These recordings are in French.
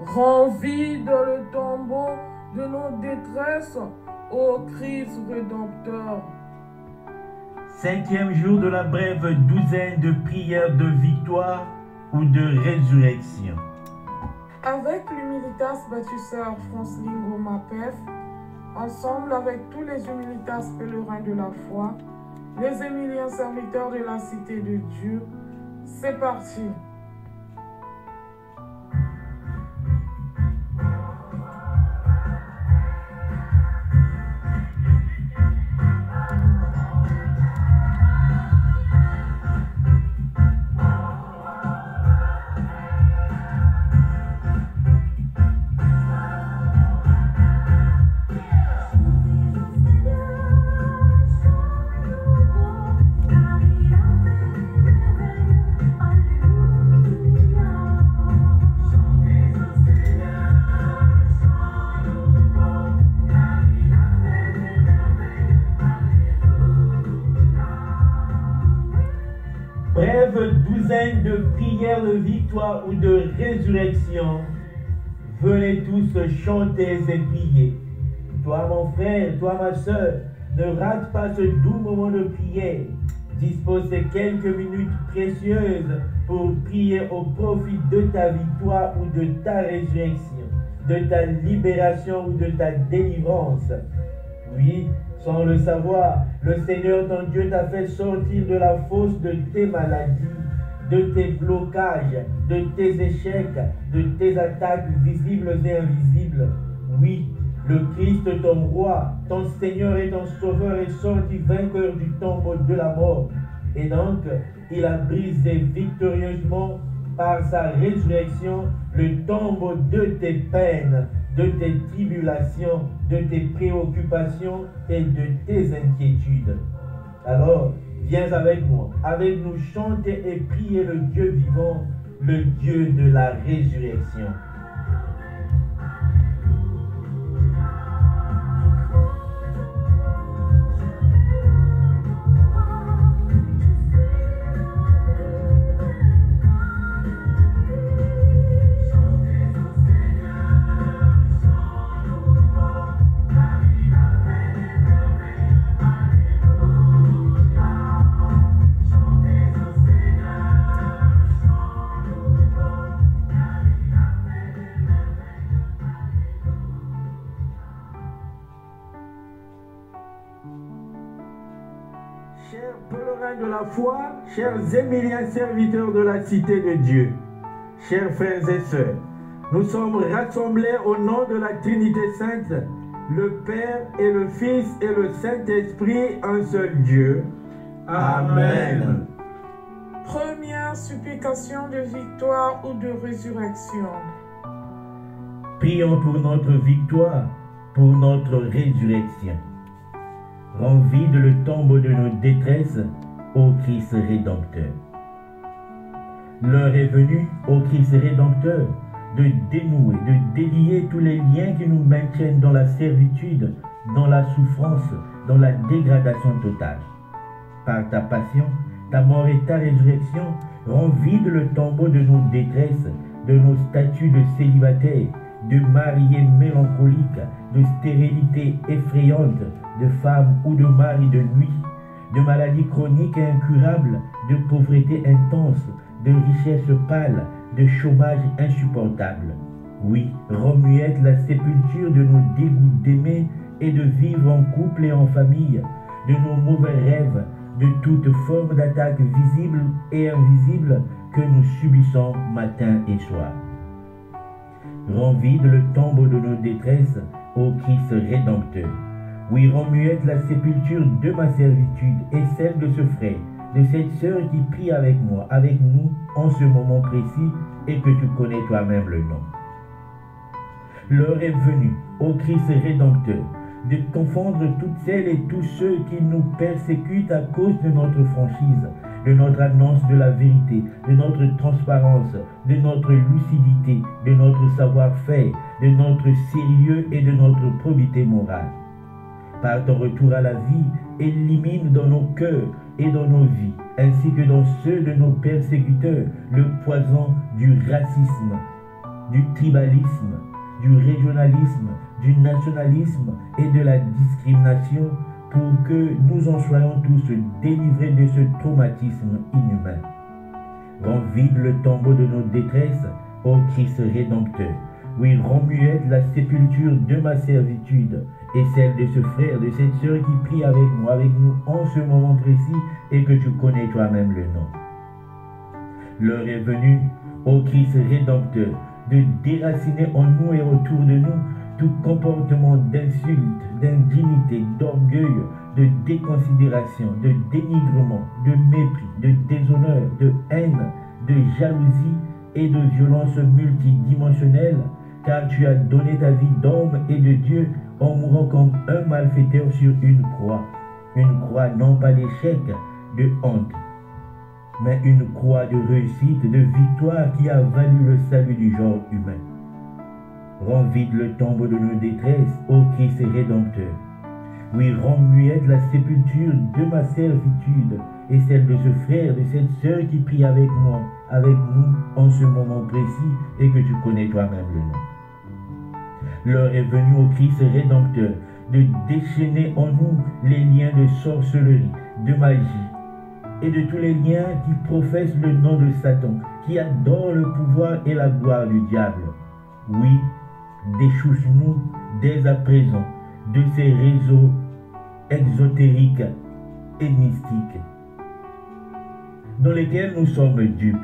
Rends vide le tombeau de nos détresses, ô Christ rédempteur. Cinquième jour de la brève douzaine de prières de victoire ou de résurrection. Avec l'Humilitas Baptisteur Francelingo Mapef, ensemble avec tous les Humilitas pèlerins de la foi, les Émiliens serviteurs de la Cité de Dieu, c'est parti. Brève douzaine de prières de victoire ou de résurrection. Venez tous chanter et prier. Toi mon frère, toi ma soeur, ne rate pas ce doux moment de prière. Dispose ces quelques minutes précieuses pour prier au profit de ta victoire ou de ta résurrection, de ta libération ou de ta délivrance. Oui, sans le savoir, le Seigneur ton Dieu t'a fait sortir de la fosse de tes maladies, de tes blocages, de tes échecs, de tes attaques visibles et invisibles. Oui, le Christ, ton roi, ton Seigneur et ton Sauveur est sorti vainqueur du tombeau de la mort. Et donc, il a brisé victorieusement par sa résurrection le tombeau de tes peines, de tes tribulations, de tes préoccupations et de tes inquiétudes. Alors, viens avec moi, avec nous chanter et prier le Dieu vivant, le Dieu de la résurrection. Chers pèlerins de la foi, chers Émiliens serviteurs de la Cité de Dieu, chers frères et sœurs, nous sommes rassemblés au nom de la Trinité Sainte, le Père et le Fils et le Saint-Esprit, un seul Dieu. Amen. Première supplication de victoire ou de résurrection. Prions pour notre victoire, pour notre résurrection. Rends vide le tombeau de nos détresses, ô Christ rédempteur. L'heure est venue, ô Christ rédempteur, de dénouer, de délier tous les liens qui nous maintiennent dans la servitude, dans la souffrance, dans la dégradation totale. Par ta passion, ta mort et ta résurrection, rends vide le tombeau de nos détresses, de nos statuts de célibataires, de mariés mélancoliques, de stérilité effrayante, de femmes ou de maris de nuit, de maladies chroniques et incurables, de pauvreté intense, de richesse pâle, de chômage insupportable. Oui, remuette la sépulture de nos dégoûts d'aimer et de vivre en couple et en famille, de nos mauvais rêves, de toute forme d'attaque visible et invisible que nous subissons matin et soir. Rends vide le tombeau de nos détresses, ô Christ rédempteur. Oui, rends muette la sépulture de ma servitude et celle de ce frère, de cette sœur qui prie avec moi, avec nous, en ce moment précis, et que tu connais toi-même le nom. L'heure est venue, ô Christ rédempteur, de confondre toutes celles et tous ceux qui nous persécutent à cause de notre franchise, de notre annonce de la vérité, de notre transparence, de notre lucidité, de notre savoir-faire, de notre sérieux et de notre probité morale. Par ton retour à la vie, élimine dans nos cœurs et dans nos vies, ainsi que dans ceux de nos persécuteurs, le poison du racisme, du tribalisme, du régionalisme, du nationalisme et de la discrimination pour que nous en soyons tous délivrés de ce traumatisme inhumain. Rends vide le tombeau de nos détresses, ô Christ rédempteur. Oui, rends muette la sépulture de ma servitude et celle de ce frère, de cette sœur qui prie avec moi, avec nous en ce moment précis et que tu connais toi-même le nom. L'heure est venue, ô Christ rédempteur, de déraciner en nous et autour de nous tout comportement d'insulte, d'indignité, d'orgueil, de déconsidération, de dénigrement, de mépris, de déshonneur, de haine, de jalousie et de violence multidimensionnelle, car tu as donné ta vie d'homme et de Dieu en mourant comme un malfaiteur sur une croix non pas d'échec, de honte, mais une croix de réussite, de victoire qui a valu le salut du genre humain. Rends vide le tombeau de nos détresses, ô Christ rédempteur. Oui, rends muette la sépulture de ma servitude et celle de ce frère, de cette sœur qui prie avec moi, avec nous en ce moment précis et que tu connais toi-même le nom. L'heure est venue au Christ rédempteur de déchaîner en nous les liens de sorcellerie, de magie et de tous les liens qui professent le nom de Satan, qui adorent le pouvoir et la gloire du diable. Oui, déchouche-nous dès à présent de ces réseaux exotériques et mystiques dans lesquels nous sommes dupes.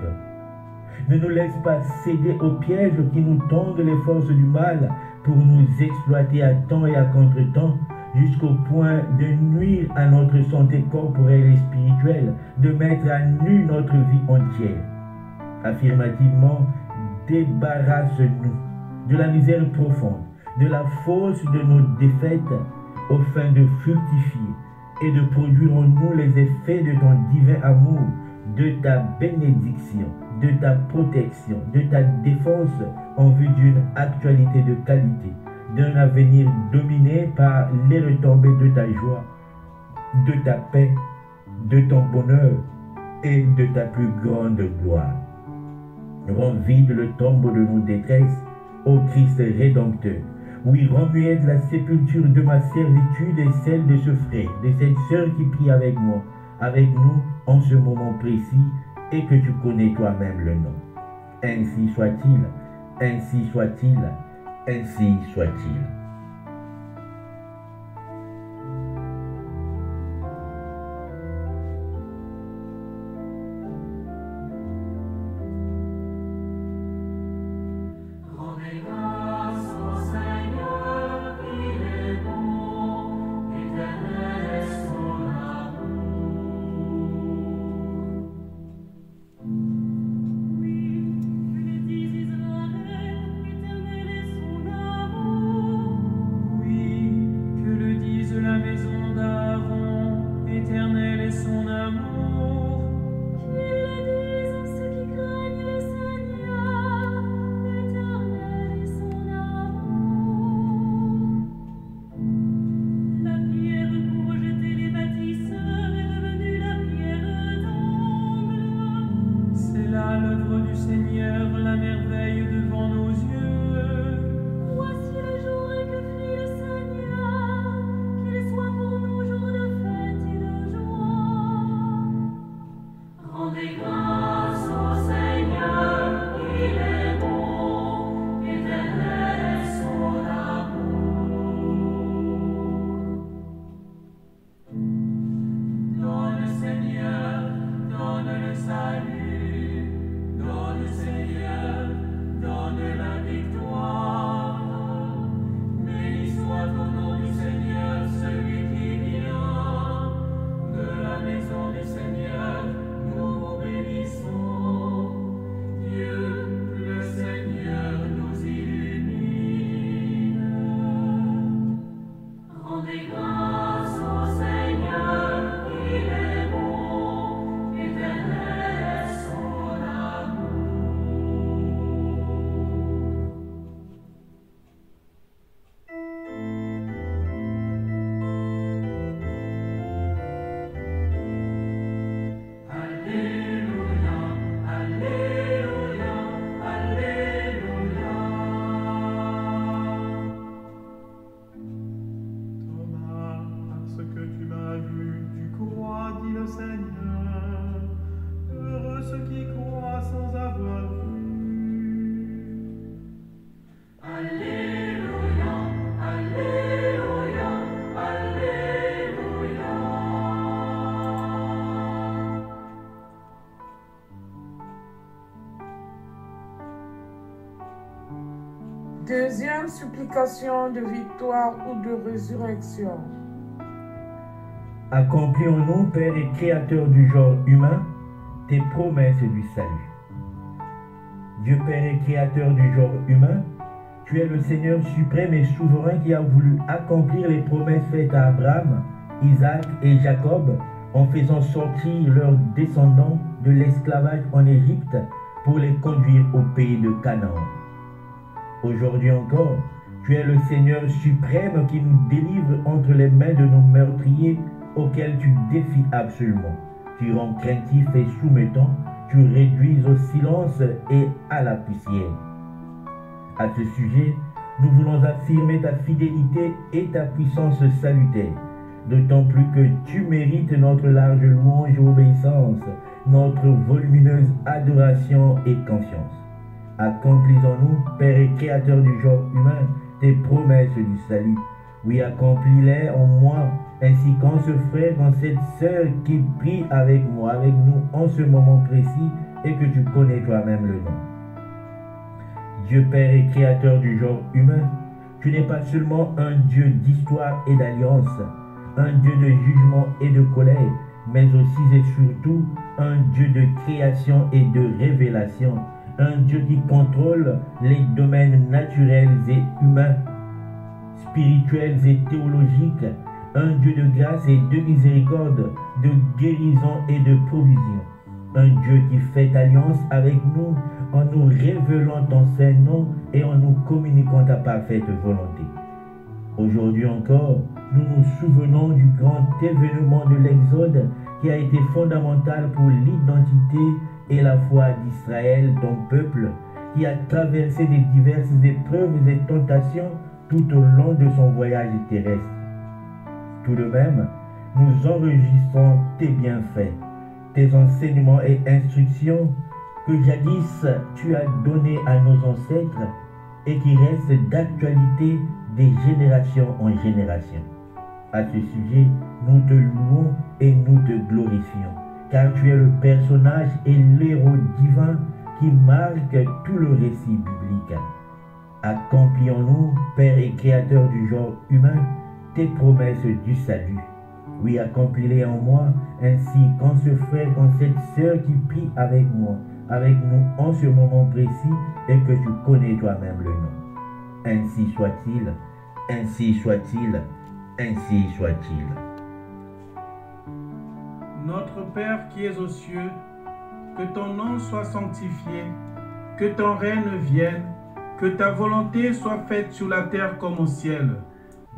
Ne nous laisse pas céder aux pièges qui nous tendent les forces du mal pour nous exploiter à temps et à contre-temps jusqu'au point de nuire à notre santé corporelle et spirituelle, de mettre à nu notre vie entière. Affirmativement, débarrasse-nous de la misère profonde, de la force de nos défaites, au fin de fructifier et de produire en nous les effets de ton divin amour, de ta bénédiction, de ta protection, de ta défense en vue d'une actualité de qualité, d'un avenir dominé par les retombées de ta joie, de ta paix, de ton bonheur et de ta plus grande gloire. Rends vide le tombeau de nos détresses, ô Christ rédempteur. Oui, rends muette la sépulture de ma servitude et celle de ce frère, de cette sœur qui prie avec moi, avec nous en ce moment précis et que tu connais toi-même le nom. Ainsi soit-il, ainsi soit-il, ainsi soit-il. Donne le salut, donne Seigneur, donne Deuxième supplication de victoire ou de résurrection. Accomplis en nous, Père et Créateur du genre humain, tes promesses du salut. Dieu Père et Créateur du genre humain, tu es le Seigneur suprême et souverain qui a voulu accomplir les promesses faites à Abraham, Isaac et Jacob en faisant sortir leurs descendants de l'esclavage en Égypte pour les conduire au pays de Canaan. Aujourd'hui encore, tu es le Seigneur suprême qui nous délivre entre les mains de nos meurtriers auxquels tu défies absolument. Tu rends craintif et soumettant, tu réduis au silence et à la poussière. À ce sujet, nous voulons affirmer ta fidélité et ta puissance salutaire, d'autant plus que tu mérites notre large louange et obéissance, notre volumineuse adoration et confiance. Accomplis en nous, Père et Créateur du genre humain, tes promesses du salut. Oui, accomplis-les en moi, ainsi qu'en ce frère, en cette sœur qui prie avec moi, avec nous en ce moment précis et que tu connais toi-même le nom. Dieu Père et Créateur du genre humain, tu n'es pas seulement un Dieu d'histoire et d'alliance, un Dieu de jugement et de colère, mais aussi et surtout un Dieu de création et de révélation, un Dieu qui contrôle les domaines naturels et humains, spirituels et théologiques, un Dieu de grâce et de miséricorde, de guérison et de provision, un Dieu qui fait alliance avec nous en nous révélant ton saint nom et en nous communiquant ta parfaite volonté. Aujourd'hui encore, nous nous souvenons du grand événement de l'Exode qui a été fondamental pour l'identité et la foi d'Israël, ton peuple, qui a traversé des diverses épreuves et tentations tout au long de son voyage terrestre. Tout de même, nous enregistrons tes bienfaits, tes enseignements et instructions que jadis tu as donnés à nos ancêtres et qui restent d'actualité des générations en génération. À ce sujet, nous te louons et nous te glorifions, car tu es le personnage et l'héros divin qui marque tout le récit biblique. Accomplis en nous, Père et Créateur du genre humain, tes promesses du salut. Oui, accomplis-les en moi, ainsi qu'en ce frère, qu'en cette sœur qui prie avec moi, avec nous en ce moment précis et que tu connais toi-même le nom. Ainsi soit-il, ainsi soit-il, ainsi soit-il. Notre Père qui es aux cieux, que ton nom soit sanctifié, que ton règne vienne, que ta volonté soit faite sur la terre comme au ciel.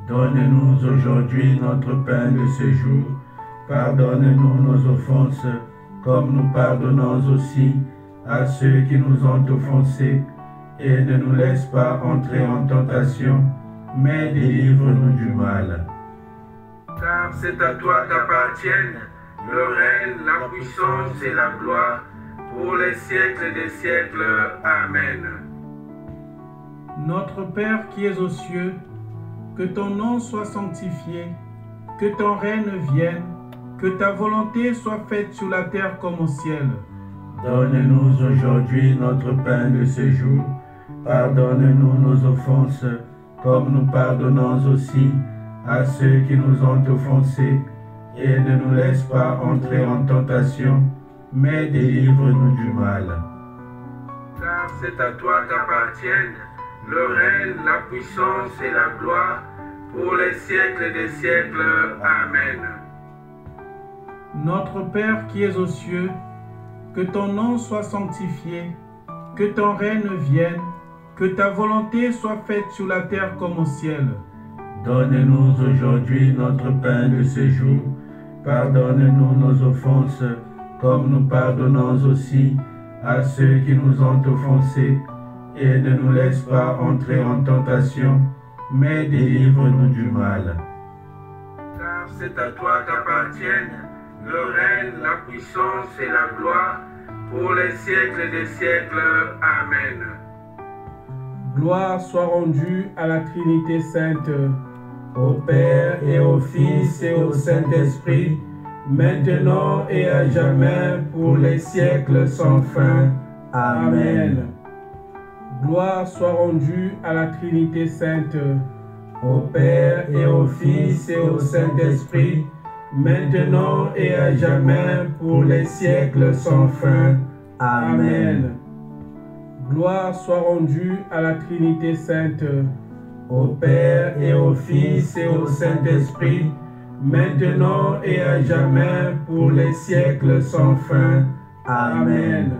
Donne-nous aujourd'hui notre pain de ce jour. Pardonne-nous nos offenses, comme nous pardonnons aussi à ceux qui nous ont offensés. Et ne nous laisse pas entrer en tentation, mais délivre-nous du mal. Car c'est à toi qu'appartiennent le règne, la puissance et la gloire, pour les siècles des siècles. Amen. Notre Père qui es aux cieux, que ton nom soit sanctifié, que ton règne vienne, que ta volonté soit faite sur la terre comme au ciel. Donne-nous aujourd'hui notre pain de ce jour. Pardonne-nous nos offenses, comme nous pardonnons aussi à ceux qui nous ont offensés. Et ne nous laisse pas entrer en tentation, mais délivre-nous du mal. Car c'est à toi qu'appartiennent le règne, la puissance et la gloire, pour les siècles des siècles. Amen. Notre Père qui es aux cieux, que ton nom soit sanctifié, que ton règne vienne, que ta volonté soit faite sur la terre comme au ciel. Donne-nous aujourd'hui notre pain de ce jour. Pardonne-nous nos offenses, comme nous pardonnons aussi à ceux qui nous ont offensés. Et ne nous laisse pas entrer en tentation, mais délivre-nous du mal. Car c'est à toi qu'appartiennent le règne, la puissance et la gloire, pour les siècles des siècles. Amen. Gloire soit rendue à la Trinité Sainte, Au Père et au Fils et au Saint-Esprit, maintenant et à jamais, pour les siècles sans fin. Amen. Gloire soit rendue à la Trinité Sainte, au Père et au Fils et au Saint-Esprit, maintenant et à jamais, pour les siècles sans fin. Amen. Gloire soit rendue à la Trinité Sainte, au Père et au Fils et au Saint-Esprit, maintenant et à jamais, pour les siècles sans fin. Amen.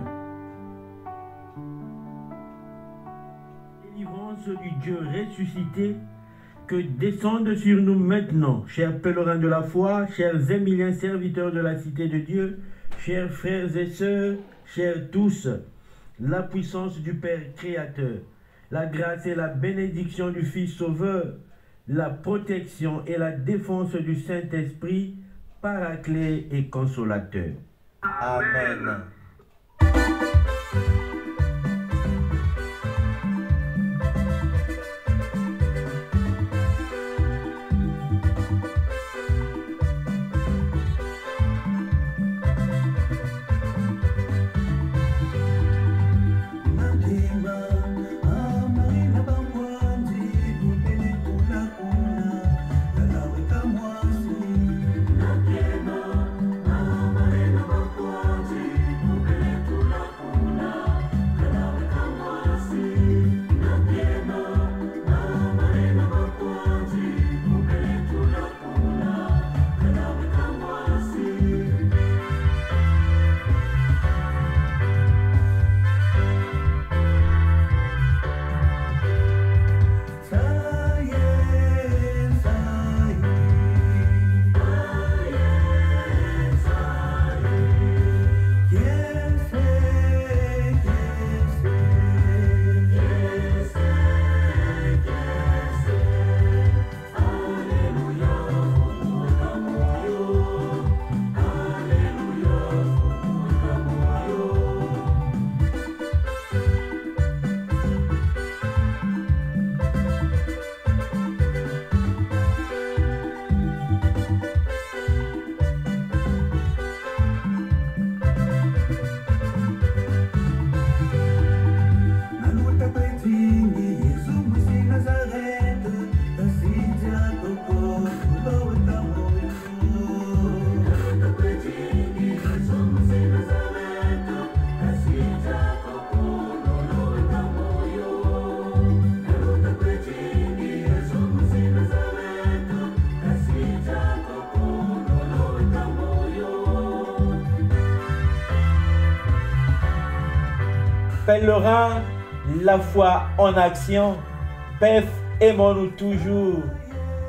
Délivrance du Dieu ressuscité, que descende sur nous maintenant, chers pèlerins de la foi, chers Émiliens serviteurs de la cité de Dieu, chers frères et sœurs, chers tous, la puissance du Père créateur, la grâce et la bénédiction du Fils sauveur, la protection et la défense du Saint-Esprit, paraclet et consolateur. Amen. Pèlerins, la foi en action, PEF, aimons-nous toujours,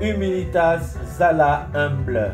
humilitas zala humble.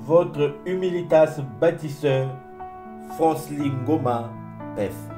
Votre humilitas bâtisseur, Franslin Goma, PEF.